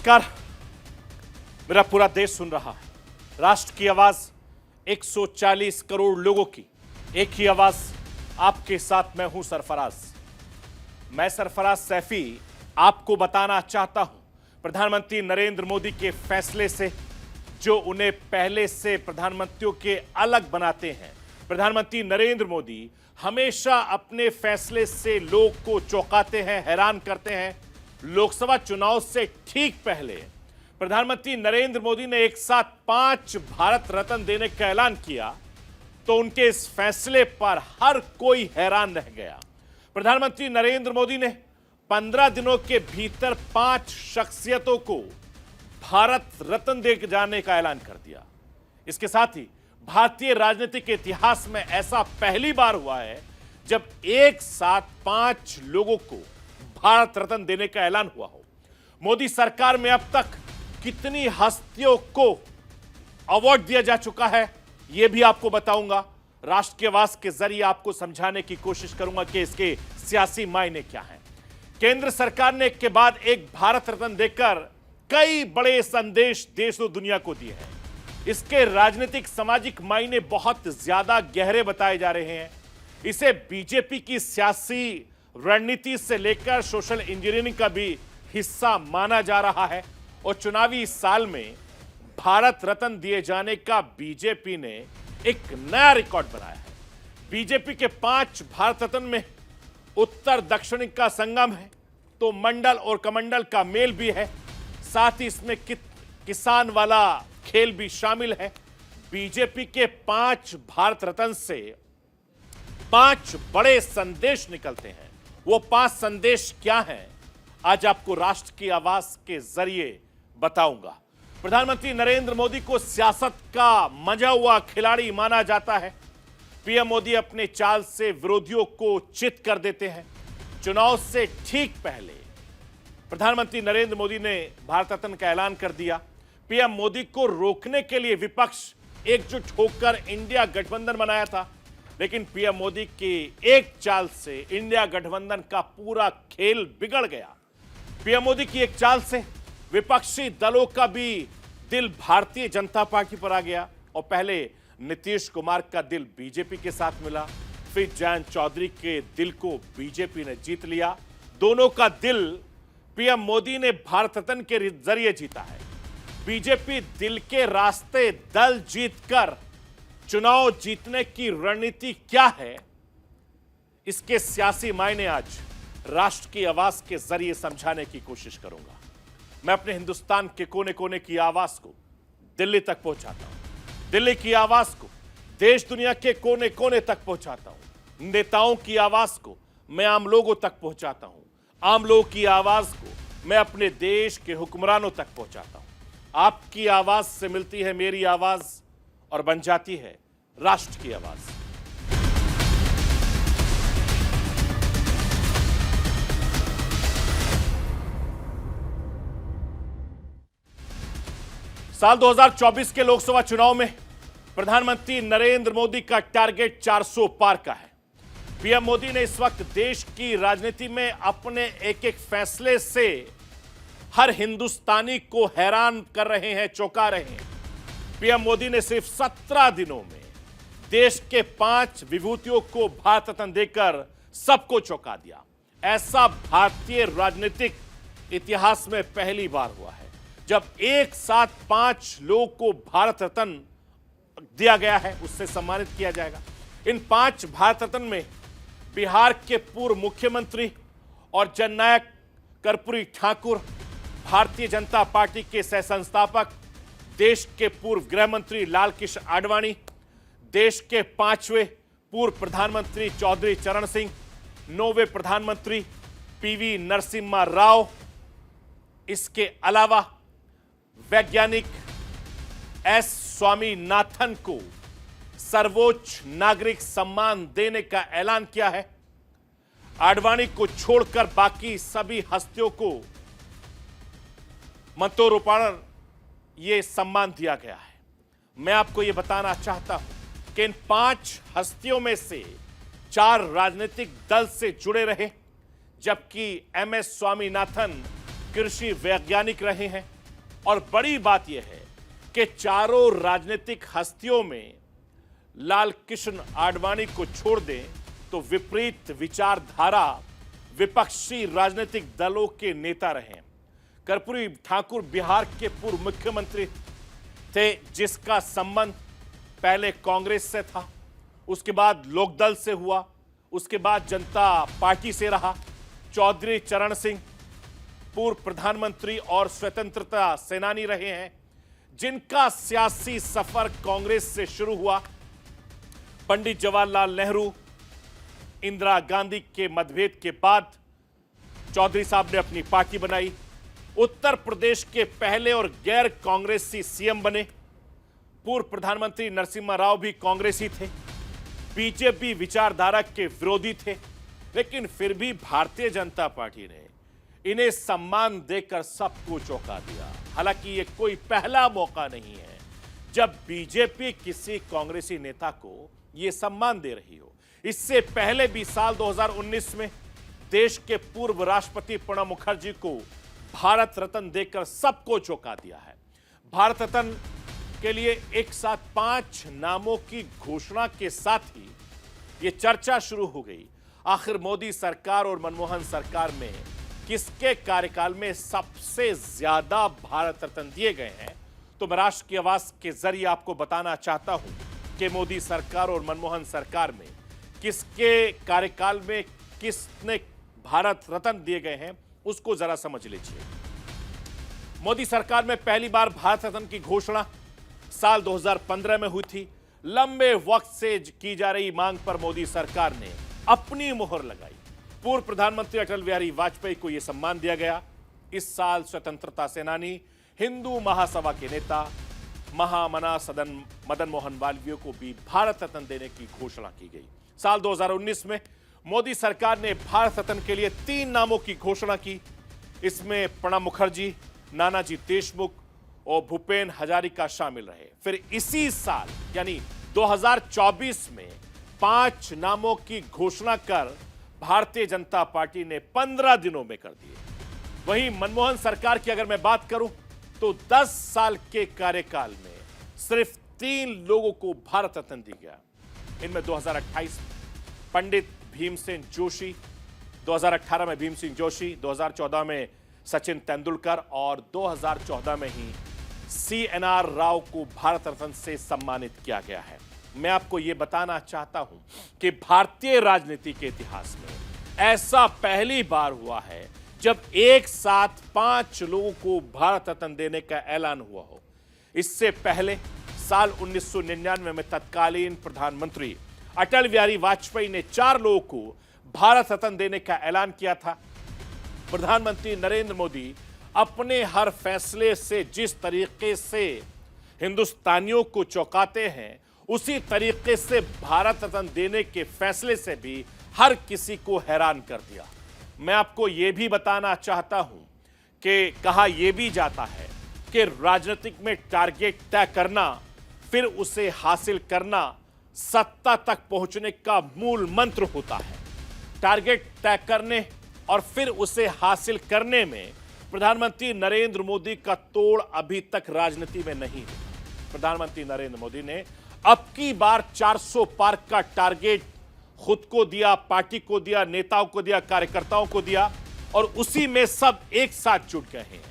नमस्कार। मेरा पूरा देश सुन रहा है। राष्ट्र की आवाज 140 करोड़ लोगों की एक ही आवाज। आपके साथ मैं हूं सरफराज। मैं सरफराज सैफी आपको बताना चाहता हूं प्रधानमंत्री नरेंद्र मोदी के फैसले से, जो उन्हें पहले से प्रधानमंत्रियों के अलग बनाते हैं। प्रधानमंत्री नरेंद्र मोदी हमेशा अपने फैसले से लोग को चौंकाते हैं, हैरान करते हैं। लोकसभा चुनाव से ठीक पहले प्रधानमंत्री नरेंद्र मोदी ने एक साथ 5 भारत रत्न देने का ऐलान किया, तो उनके इस फैसले पर हर कोई हैरान रह गया। प्रधानमंत्री नरेंद्र मोदी ने 15 दिनों के भीतर 5 शख्सियतों को भारत रत्न दे जाने का ऐलान कर दिया। इसके साथ ही भारतीय राजनीतिक इतिहास में ऐसा पहली बार हुआ है जब एक साथ 5 लोगों को भारत रत्न देने का ऐलान हुआ हो। मोदी सरकार में अब तक कितनी हस्तियों को अवार्ड दिया जा चुका है, यह भी आपको बताऊंगा। राष्ट्र की आवाज के जरिए आपको समझाने की कोशिश करूंगा कि इसके सियासी मायने क्या हैं। केंद्र सरकार ने एक के बाद एक भारत रत्न देकर कई बड़े संदेश देश और दुनिया को दिए हैं। इसके राजनीतिक सामाजिक मायने बहुत ज्यादा गहरे बताए जा रहे हैं। इसे बीजेपी की सियासी रणनीति से लेकर सोशल इंजीनियरिंग का भी हिस्सा माना जा रहा है और चुनावी साल में भारत रत्न दिए जाने का बीजेपी ने एक नया रिकॉर्ड बनाया है। बीजेपी के 5 भारत रत्न में उत्तर दक्षिण का संगम है, तो मंडल और कमंडल का मेल भी है। साथ ही इसमें किसान वाला खेल भी शामिल है। बीजेपी के 5 भारत रत्न से 5 बड़े संदेश निकलते हैं। वो 5 संदेश क्या हैं, आज आपको राष्ट्र की आवाज के जरिए बताऊंगा। प्रधानमंत्री नरेंद्र मोदी को सियासत का मजा हुआ खिलाड़ी माना जाता है। पीएम मोदी अपने चाल से विरोधियों को चित कर देते हैं। चुनाव से ठीक पहले प्रधानमंत्री नरेंद्र मोदी ने भारत रत्न का ऐलान कर दिया। पीएम मोदी को रोकने के लिए विपक्ष एकजुट होकर इंडिया गठबंधन बनाया था, लेकिन पीएम मोदी की एक चाल से इंडिया गठबंधन का पूरा खेल बिगड़ गया। पीएम मोदी की एक चाल से विपक्षी दलों का भी दिल भारतीय जनता पार्टी पर आ गया और पहले नीतीश कुमार का दिल बीजेपी के साथ मिला, फिर जयंत चौधरी के दिल को बीजेपी ने जीत लिया। दोनों का दिल पीएम मोदी ने भारत रत्न के जरिए जीता है। बीजेपी दिल के रास्ते दल जीतकर चुनाव जीतने की रणनीति क्या है, इसके सियासी मायने आज राष्ट्र की आवाज के जरिए समझाने की कोशिश करूंगा। मैं अपने हिंदुस्तान के कोने कोने की आवाज को दिल्ली तक पहुंचाता हूं, दिल्ली की आवाज को देश दुनिया के कोने कोने तक पहुंचाता हूं। नेताओं की आवाज को मैं आम लोगों तक पहुंचाता हूं, आम लोगों की आवाज को मैं अपने देश के हुक्मरानों तक पहुंचाता हूं। आपकी आवाज से मिलती है मेरी आवाज और बन जाती है राष्ट्र की आवाज। साल 2024 के लोकसभा चुनाव में प्रधानमंत्री नरेंद्र मोदी का टारगेट 400 पार का है। पीएम मोदी ने इस वक्त देश की राजनीति में अपने एक एक फैसले से हर हिंदुस्तानी को हैरान कर रहे हैं, चौंका रहे हैं। पीएम मोदी ने सिर्फ 17 दिनों में देश के 5 विभूतियों को भारत रत्न देकर सबको चौंका दिया। ऐसा भारतीय राजनीतिक इतिहास में पहली बार हुआ है जब एक साथ 5 लोगों को भारत रत्न दिया गया है, उससे सम्मानित किया जाएगा। इन 5 भारत रत्न में बिहार के पूर्व मुख्यमंत्री और जननायक कर्पूरी ठाकुर, भारतीय जनता पार्टी के सह संस्थापक, देश के पूर्व गृह मंत्री लाल कृष्ण आडवाणी, देश के 5वें पूर्व प्रधानमंत्री चौधरी चरण सिंह, 9वें प्रधानमंत्री पीवी नरसिम्हा राव, इसके अलावा वैज्ञानिक एस स्वामीनाथन को सर्वोच्च नागरिक सम्मान देने का ऐलान किया है। आडवाणी को छोड़कर बाकी सभी हस्तियों को मंत्रोपचार ये सम्मान दिया गया है। मैं आपको ये बताना चाहता हूं कि इन 5 हस्तियों में से 4 राजनीतिक दल से जुड़े रहे, जबकि एमएस स्वामीनाथन कृषि वैज्ञानिक रहे हैं और बड़ी बात यह है कि चारों राजनीतिक हस्तियों में लाल कृष्ण आडवाणी को छोड़ दें तो विपरीत विचारधारा विपक्षी राजनीतिक दलों के नेता रहे। कर्पूरी ठाकुर बिहार के पूर्व मुख्यमंत्री थे, जिसका संबंध पहले कांग्रेस से था, उसके बाद लोकदल से हुआ, उसके बाद जनता पार्टी से रहा। चौधरी चरण सिंह पूर्व प्रधानमंत्री और स्वतंत्रता सेनानी रहे हैं, जिनका सियासी सफर कांग्रेस से शुरू हुआ। पंडित जवाहरलाल नेहरू, इंदिरा गांधी के मतभेद के बाद चौधरी साहब ने अपनी पार्टी बनाई। उत्तर प्रदेश के पहले और गैर कांग्रेसी सीएम बने। पूर्व प्रधानमंत्री नरसिम्हा राव भी कांग्रेसी थे, बीजेपी विचारधारा के विरोधी थे, लेकिन फिर भी भारतीय जनता पार्टी ने इन्हें सम्मान देकर सबको चौंका दिया। हालांकि यह कोई पहला मौका नहीं है जब बीजेपी किसी कांग्रेसी नेता को यह सम्मान दे रही हो। इससे पहले भी साल 2019 में देश के पूर्व राष्ट्रपति प्रणब मुखर्जी को भारत रत्न देकर सबको चौंका दिया है। भारत रत्न के लिए एक साथ 5 नामों की घोषणा के साथ ही यह चर्चा शुरू हो गई, आखिर मोदी सरकार और मनमोहन सरकार में किसके कार्यकाल में सबसे ज्यादा भारत रत्न दिए गए हैं। तो मैं राष्ट्र की आवाज के जरिए आपको बताना चाहता हूं कि मोदी सरकार और मनमोहन सरकार में किसके कार्यकाल में किसने भारत रत्न दिए गए हैं, उसको जरा समझ लीजिए। मोदी सरकार में पहली बार भारत रत्न की घोषणा साल 2015 में हुई थी। लंबे वक्त से की जा रही मांग पर मोदी सरकार ने अपनी मोहर लगाई। पूर्व प्रधानमंत्री अटल बिहारी वाजपेयी को यह सम्मान दिया गया। इस साल स्वतंत्रता सेनानी, हिंदू महासभा के नेता महामना सदन मदन मोहन मालवीय को भी भारत रत्न देने की घोषणा की गई। साल 2019 में मोदी सरकार ने भारत रत्न के लिए 3 नामों की घोषणा की। इसमें प्रणब मुखर्जी, नानाजी देशमुख और भूपेन हजारिका शामिल रहे। फिर इसी साल यानी 2024 में 5 नामों की घोषणा कर भारतीय जनता पार्टी ने 15 दिनों में कर दिए। वहीं मनमोहन सरकार की अगर मैं बात करूं तो 10 साल के कार्यकाल में सिर्फ 3 लोगों को भारत रत्न दिया गया। इनमें 2028 पंडित भीमसेन जोशी, 2018 में भीम सिंह जोशी, 2014 में सचिन तेंदुलकर और 2014 में ही CNR राव को भारत रत्न से सम्मानित किया गया है। मैं आपको यह बताना चाहता हूं कि भारतीय राजनीति के इतिहास में ऐसा पहली बार हुआ है जब एक साथ 5 लोगों को भारत रत्न देने का ऐलान हुआ हो। इससे पहले साल 1999 में तत्कालीन प्रधानमंत्री अटल बिहारी वाजपेयी ने 4 लोगों को भारत रत्न देने का ऐलान किया था। प्रधानमंत्री नरेंद्र मोदी अपने हर फैसले से जिस तरीके से हिंदुस्तानियों को चौंकाते हैं, उसी तरीके से भारत रत्न देने के फैसले से भी हर किसी को हैरान कर दिया। मैं आपको यह भी बताना चाहता हूं कि कहा यह भी जाता है कि राजनीतिक में टारगेट तय करना, फिर उसे हासिल करना सत्ता तक पहुंचने का मूल मंत्र होता है। टारगेट तय करने और फिर उसे हासिल करने में प्रधानमंत्री नरेंद्र मोदी का तोड़ अभी तक राजनीति में नहीं है। प्रधानमंत्री नरेंद्र मोदी ने अब की बार 400 पार का टारगेट खुद को दिया, पार्टी को दिया, नेताओं को दिया, कार्यकर्ताओं को दिया और उसी में सब एक साथ जुट गए हैं।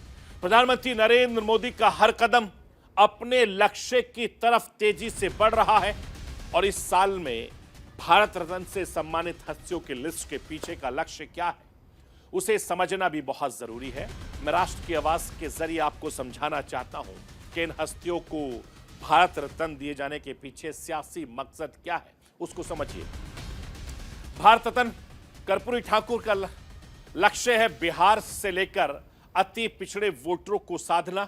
प्रधानमंत्री नरेंद्र मोदी का हर कदम अपने लक्ष्य की तरफ तेजी से बढ़ रहा है और इस साल में भारत रत्न से सम्मानित हस्तियों की लिस्ट के पीछे का लक्ष्य क्या है, उसे समझना भी बहुत जरूरी है। मैं राष्ट्र की आवाज के जरिए आपको समझाना चाहता हूं कि इन हस्तियों को भारत रत्न दिए जाने के पीछे सियासी मकसद क्या है, उसको समझिए। भारत रत्न कर्पूरी ठाकुर का लक्ष्य है बिहार से लेकर अति पिछड़े वोटरों को साधना।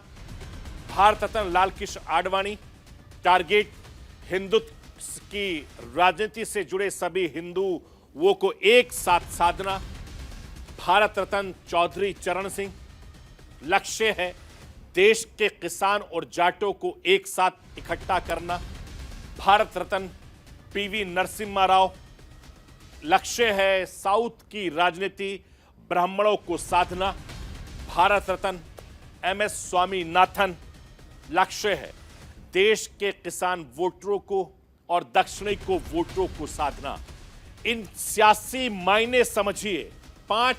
भारत रत्न लाल कृष्ण आडवाणी टारगेट हिंदुत्व की राजनीति से जुड़े सभी हिंदुओं को एक साथ साधना। भारत रत्न चौधरी चरण सिंह लक्ष्य है देश के किसान और जाटों को एक साथ इकट्ठा करना। भारत रत्न PV नरसिम्हा राव लक्ष्य है साउथ की राजनीति ब्राह्मणों को साधना। भारत रत्न MS स्वामीनाथन लक्ष्य है देश के किसान वोटरों को और दक्षिणी को वोटरों को साधना। इन सियासी मायने समझिए 5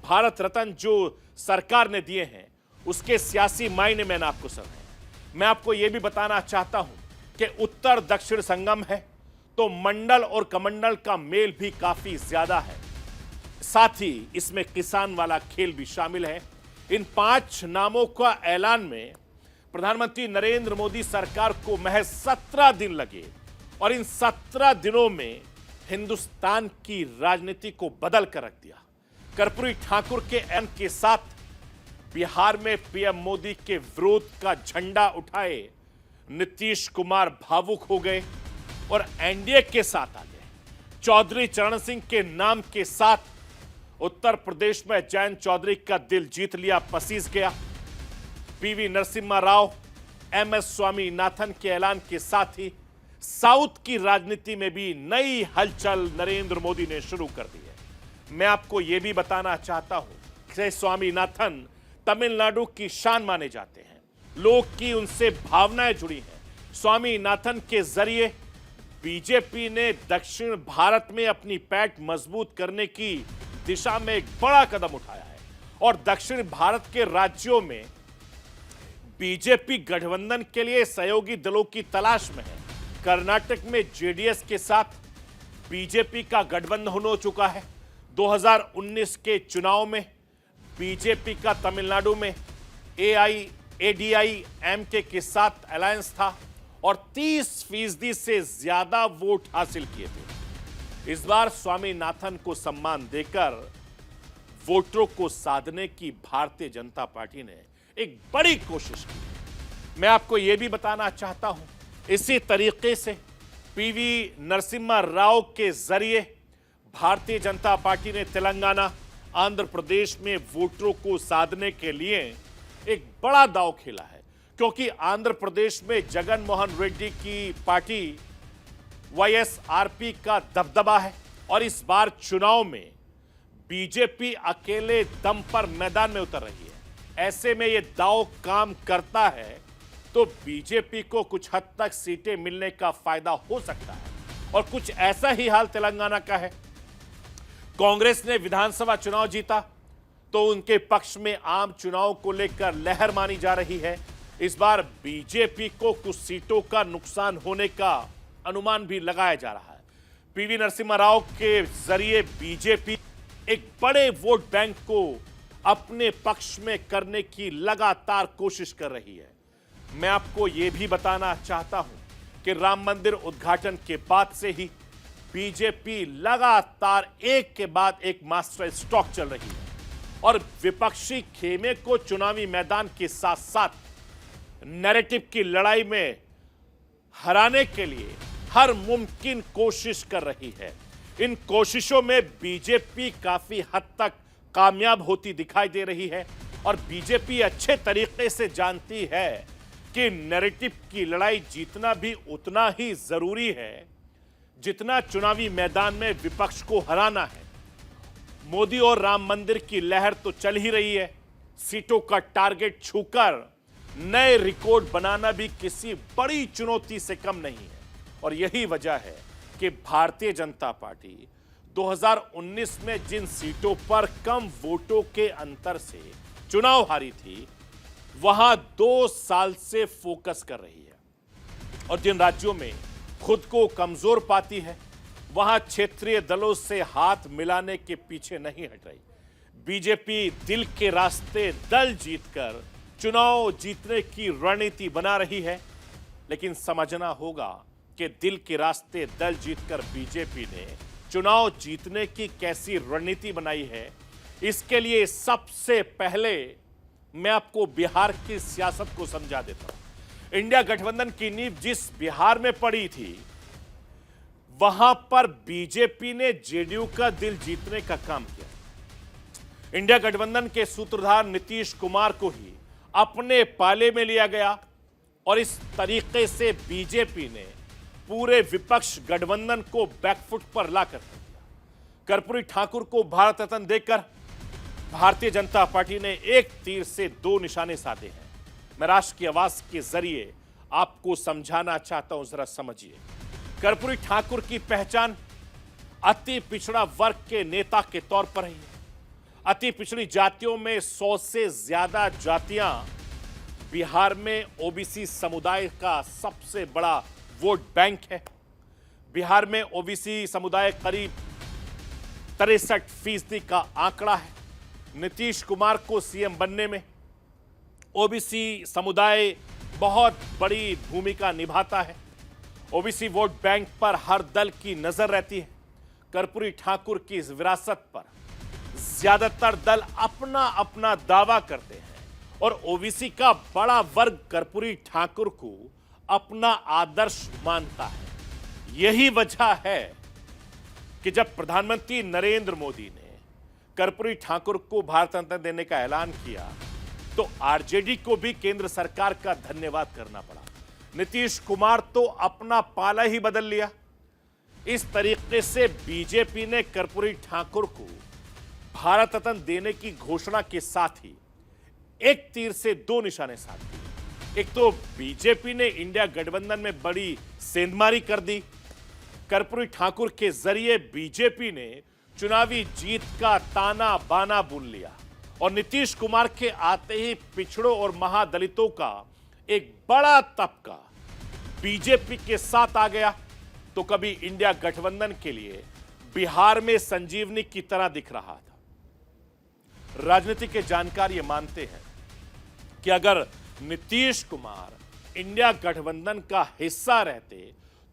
भारत रत्न जो सरकार ने दिए हैं उसके सियासी मायने मैंने आपको समझाया। मैं आपको यह भी बताना चाहता हूं कि उत्तर दक्षिण संगम है तो मंडल और कमंडल का मेल भी काफी ज्यादा है, साथ ही इसमें किसान वाला खेल भी शामिल है। इन 5 नामों का ऐलान में प्रधानमंत्री नरेंद्र मोदी सरकार को महज 17 दिन लगे और इन 17 दिनों में हिंदुस्तान की राजनीति को बदल कर रख दिया। कर्पूरी ठाकुर के ऐलान के साथ बिहार में पीएम मोदी के विरोध का झंडा उठाए नीतीश कुमार भावुक हो गए और एनडीए के साथ आ गए। चौधरी चरण सिंह के नाम के साथ उत्तर प्रदेश में जयंत चौधरी का दिल जीत लिया, पसीज गया। पीवी नरसिम्हा राव, MS स्वामीनाथन के ऐलान के साथ ही साउथ की राजनीति में भी नई हलचल नरेंद्र मोदी ने शुरू कर दी है। मैं आपको यह भी बताना चाहता हूं कि स्वामीनाथन तमिलनाडु की शान माने जाते हैं, लोग की उनसे भावनाएं जुड़ी हैं। स्वामीनाथन के जरिए बीजेपी ने दक्षिण भारत में अपनी पैठ मजबूत करने की दिशा में एक बड़ा कदम उठाया है और दक्षिण भारत के राज्यों में बीजेपी गठबंधन के लिए सहयोगी दलों की तलाश में है। कर्नाटक में जेडीएस के साथ बीजेपी का गठबंधन हो चुका है। 2019 के चुनाव में बीजेपी का तमिलनाडु में AIADIMK के साथ अलायंस था और 30% से ज्यादा वोट हासिल किए थे। इस बार स्वामीनाथन को सम्मान देकर वोटरों को साधने की भारतीय जनता पार्टी ने एक बड़ी कोशिश की। मैं आपको यह भी बताना चाहता हूं, इसी तरीके से पीवी नरसिम्हा राव के जरिए भारतीय जनता पार्टी ने तेलंगाना, आंध्र प्रदेश में वोटरों को साधने के लिए एक बड़ा दांव खेला है, क्योंकि आंध्र प्रदेश में जगन मोहन रेड्डी की पार्टी YSRP का दबदबा है और इस बार चुनाव में बीजेपी अकेले दम पर मैदान में उतर रही है। ऐसे में यह दांव काम करता है तो बीजेपी को कुछ हद तक सीटें मिलने का फायदा हो सकता है और कुछ ऐसा ही हाल तेलंगाना का है। कांग्रेस ने विधानसभा चुनाव जीता तो उनके पक्ष में आम चुनाव को लेकर लहर मानी जा रही है। इस बार बीजेपी को कुछ सीटों का नुकसान होने का अनुमान भी लगाया जा रहा है। पीवी नरसिम्हा राव के जरिए बीजेपी एक बड़े वोट बैंक को अपने पक्ष में करने की लगातार कोशिश कर रही है। मैं आपको यह भी बताना चाहता हूं कि राम मंदिर उद्घाटन के बाद से ही बीजेपी लगातार एक के बाद एक मास्टर स्ट्रोक चल रही है और विपक्षी खेमे को चुनावी मैदान के साथ साथ नैरेटिव की लड़ाई में हराने के लिए हर मुमकिन कोशिश कर रही है। इन कोशिशों में बीजेपी काफी हद तक कामयाब होती दिखाई दे रही है और बीजेपी अच्छे तरीके से जानती है कि नैरेटिव की लड़ाई जीतना भी उतना ही जरूरी है जितना चुनावी मैदान में विपक्ष को हराना है। मोदी और राम मंदिर की लहर तो चल ही रही है, सीटों का टारगेट छूकर नए रिकॉर्ड बनाना भी किसी बड़ी चुनौती से कम नहीं है और यही वजह है कि भारतीय जनता पार्टी 2019 में जिन सीटों पर कम वोटों के अंतर से चुनाव हारी थी वहां 2 साल से फोकस कर रही है और जिन राज्यों में खुद को कमजोर पाती है वहां क्षेत्रीय दलों से हाथ मिलाने के पीछे नहीं हट रही। बीजेपी दिल के रास्ते दल जीतकर चुनाव जीतने की रणनीति बना रही है, लेकिन समझना होगा कि दिल के रास्ते दल जीतकर बीजेपी ने चुनाव जीतने की कैसी रणनीति बनाई है। इसके लिए सबसे पहले मैं आपको बिहार की सियासत को समझा देता हूं। इंडिया गठबंधन की नींव जिस बिहार में पड़ी थी वहां पर बीजेपी ने जेडीयू का दिल जीतने का काम किया। इंडिया गठबंधन के सूत्रधार नीतीश कुमार को ही अपने पाले में लिया गया और इस तरीके से बीजेपी ने पूरे विपक्ष गठबंधन को बैकफुट पर लाकर दिया। कर्पूरी ठाकुर को भारत रत्न देकर भारतीय जनता पार्टी ने एक तीर से दो निशाने साधे हैं। मैं राष्ट्र की आवाज के जरिए आपको समझाना चाहता हूं, जरा समझिए। कर्पूरी ठाकुर की पहचान अति पिछड़ा वर्ग के नेता के तौर पर ही है। अति पिछड़ी जातियों में 100 से ज्यादा जातियां बिहार में ओबीसी समुदाय का सबसे बड़ा वोट बैंक है। बिहार में ओबीसी समुदाय करीब 63% का आंकड़ा है। नीतीश कुमार को सीएम बनने में ओबीसी समुदाय बहुत बड़ी भूमिका निभाता है। ओबीसी वोट बैंक पर हर दल की नजर रहती है। कर्पूरी ठाकुर की इस विरासत पर ज्यादातर दल अपना अपना दावा करते हैं और ओबीसी का बड़ा वर्ग कर्पूरी ठाकुर को अपना आदर्श मानता है। यही वजह है कि जब प्रधानमंत्री नरेंद्र मोदी ने कर्पूरी ठाकुर को भारत रत्न देने का ऐलान किया तो आरजेडी को भी केंद्र सरकार का धन्यवाद करना पड़ा। नीतीश कुमार तो अपना पाला ही बदल लिया। इस तरीके से बीजेपी ने कर्पूरी ठाकुर को भारत रत्न देने की घोषणा के साथ ही एक तीर से दो निशाने साध दिए। एक तो बीजेपी ने इंडिया गठबंधन में बड़ी सेंधमारी कर दी। कर्पूरी ठाकुर के जरिए बीजेपी ने चुनावी जीत का ताना बाना बुन लिया और नीतीश कुमार के आते ही पिछड़ों और महादलितों का एक बड़ा तबका बीजेपी के साथ आ गया। तो कभी इंडिया गठबंधन के लिए बिहार में संजीवनी की तरह दिख रहा था। राजनीति के जानकार ये मानते हैं कि अगर नीतीश कुमार इंडिया गठबंधन का हिस्सा रहते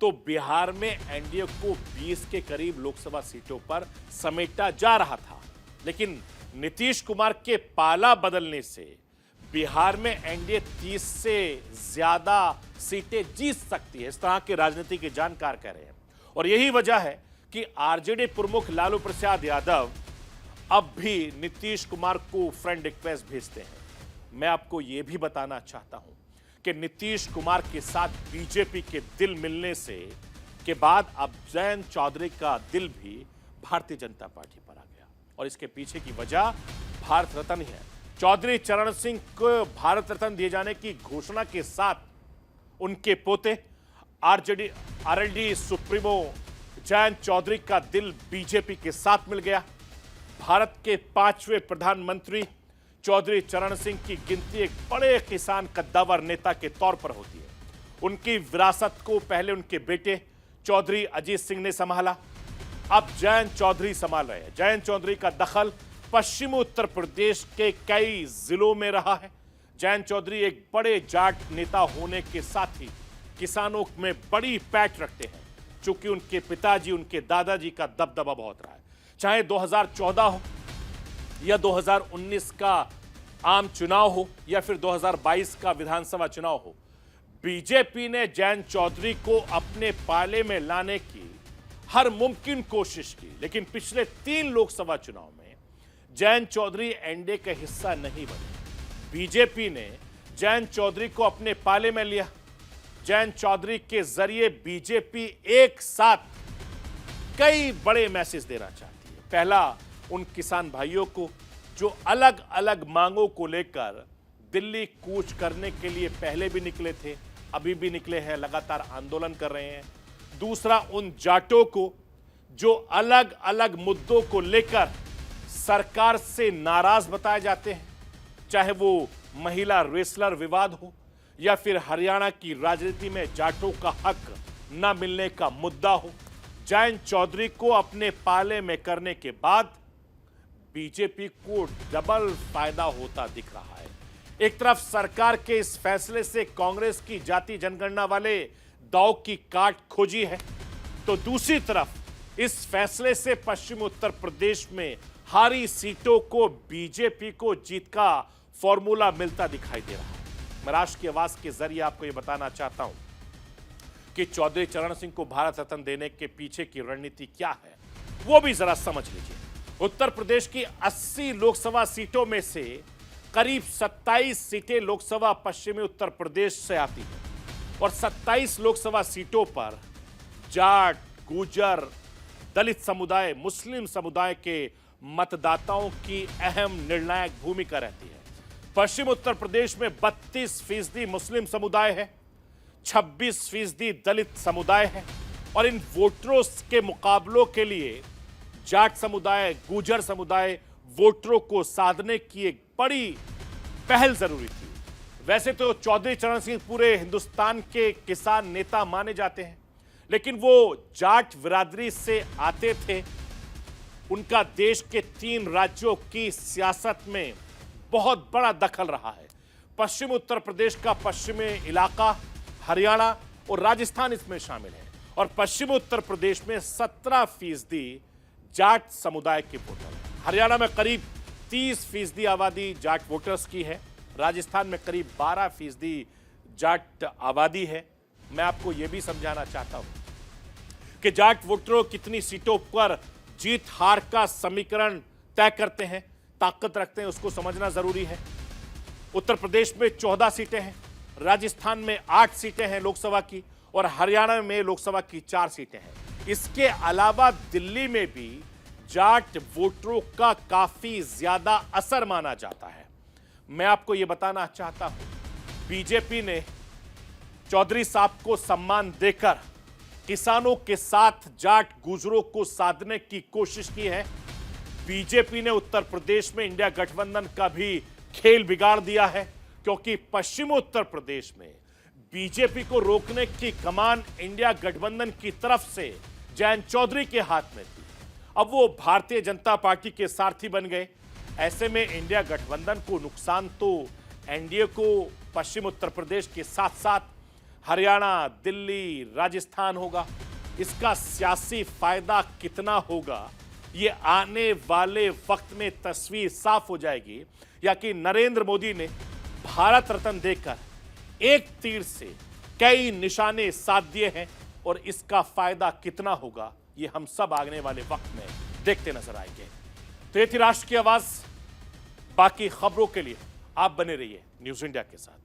तो बिहार में एनडीए को 20 के करीब लोकसभा सीटों पर समेटा जा रहा था। लेकिन नीतीश कुमार के पाला बदलने से बिहार में एनडीए 30 से ज्यादा सीटें जीत सकती है, इस तरह के राजनीति के जानकार कह रहे हैं। और यही वजह है कि आरजेडी प्रमुख लालू प्रसाद यादव अब भी नीतीश कुमार को फ्रेंड रिक्वेस्ट भेजते हैं। मैं आपको यह भी बताना चाहता हूं कि नीतीश कुमार के साथ बीजेपी के दिल मिलने से के बाद अब जयंत चौधरी का दिल भी भारतीय जनता पार्टी पर आ गया और इसके पीछे की वजह भारत रत्न ही है। चौधरी चरण सिंह को भारत रत्न दिए जाने की घोषणा के साथ उनके पोते आरएलडी सुप्रीमो जयंत चौधरी का दिल बीजेपी के साथ मिल गया। भारत के 5वें प्रधानमंत्री चौधरी चरण सिंह की गिनती एक बड़े किसान कद्दावर नेता के तौर पर होती है। उनकी विरासत को पहले उनके बेटे चौधरी अजीत सिंह ने संभाला, अब जयंत चौधरी संभाल रहे हैं। जयंत चौधरी का दखल पश्चिमी उत्तर प्रदेश के कई जिलों में रहा है। जयंत चौधरी एक बड़े जाट नेता होने के साथ ही किसानों में बड़ी पैठ रखते हैं, चूंकि उनके पिताजी उनके दादाजी का दबदबा बहुत रहा है। चाहे 2014 हो या 2019 का आम चुनाव हो या फिर 2022 का विधानसभा चुनाव हो, बीजेपी ने जयंत चौधरी को अपने पाले में लाने की हर मुमकिन कोशिश की। लेकिन पिछले 3 लोकसभा चुनाव में जयंत चौधरी एनडीए का हिस्सा नहीं बने। बीजेपी ने जयंत चौधरी को अपने पाले में लिया। जयंत चौधरी के जरिए बीजेपी एक साथ कई बड़े मैसेज देना चाहती है। पहला, उन किसान भाइयों को जो अलग अलग मांगों को लेकर दिल्ली कूच करने के लिए पहले भी निकले थे, अभी भी निकले हैं, लगातार आंदोलन कर रहे हैं। दूसरा, उन जाटों को जो अलग अलग मुद्दों को लेकर सरकार से नाराज बताए जाते हैं, चाहे वो महिला रेसलर विवाद हो या फिर हरियाणा की राजनीति में जाटों का हक न मिलने का मुद्दा हो। जयंत चौधरी को अपने पाले में करने के बाद बीजेपी को डबल फायदा होता दिख रहा है। एक तरफ सरकार के इस फैसले से कांग्रेस की जाति जनगणना वाले दांव की काट खोजी है, तो दूसरी तरफ इस फैसले से पश्चिम उत्तर प्रदेश में हारी सीटों को बीजेपी को जीत का फॉर्मूला मिलता दिखाई दे रहा है। मैं राष्ट्र की आवाज के जरिए आपको यह बताना चाहता हूं कि चौधरी चरण सिंह को भारत रत्न देने के पीछे की रणनीति क्या है, वो भी जरा समझ लीजिए। उत्तर प्रदेश की 80 लोकसभा सीटों में से करीब 27 सीटें लोकसभा पश्चिमी उत्तर प्रदेश से आती हैं और 27 लोकसभा सीटों पर जाट, गुर्जर, दलित समुदाय, मुस्लिम समुदाय के मतदाताओं की अहम निर्णायक भूमिका रहती है। पश्चिम उत्तर प्रदेश में 32% मुस्लिम समुदाय है, 26% दलित समुदाय है और इन वोटरों के मुकाबलों के लिए जाट समुदाय, गुर्जर समुदाय वोटरों को साधने की एक बड़ी पहल जरूरी थी। वैसे तो चौधरी चरण सिंह पूरे हिंदुस्तान के किसान नेता माने जाते हैं, लेकिन वो जाट बिरादरी से आते थे। उनका देश के 3 राज्यों की सियासत में बहुत बड़ा दखल रहा है। पश्चिम उत्तर प्रदेश का पश्चिमी इलाका, हरियाणा और राजस्थान इसमें शामिल है और पश्चिम उत्तर प्रदेश में 17% जाट समुदाय के वोटर हैं। हरियाणा में करीब 30% आबादी जाट वोटर्स की है, राजस्थान में करीब 12% जाट आबादी है। मैं आपको यह भी समझाना चाहता हूं कि जाट वोटरों कितनी सीटों पर जीत हार का समीकरण तय करते हैं, ताकत रखते हैं, उसको समझना जरूरी है। उत्तर प्रदेश में 14 सीटें हैं, राजस्थान में 8 सीटें हैं लोकसभा की और हरियाणा में लोकसभा की 4 सीटें हैं। इसके अलावा दिल्ली में भी जाट वोटरों का काफी ज्यादा असर माना जाता है। मैं आपको यह बताना चाहता हूं, बीजेपी ने चौधरी साहब को सम्मान देकर किसानों के साथ जाट गुजरों को साधने की कोशिश की है। बीजेपी ने उत्तर प्रदेश में इंडिया गठबंधन का भी खेल बिगाड़ दिया है, क्योंकि पश्चिम उत्तर प्रदेश में बीजेपी को रोकने की कमान इंडिया गठबंधन की तरफ से जयंत चौधरी के हाथ में थी। अब वो भारतीय जनता पार्टी के सारथी बन गए। ऐसे में इंडिया गठबंधन को नुकसान तो एनडीए को पश्चिम उत्तर प्रदेश के साथ साथ हरियाणा, दिल्ली, राजस्थान होगा। इसका सियासी फायदा कितना होगा, ये आने वाले वक्त में तस्वीर साफ हो जाएगी। या कि नरेंद्र मोदी ने भारत रत्न देकर एक तीर से कई निशाने साध दिए हैं और इसका फायदा कितना होगा, ये हम सब आने वाले वक्त में देखते नजर आएंगे। तो ये थी राष्ट्र की आवाज। बाकी खबरों के लिए आप बने रहिए न्यूज़ इंडिया के साथ।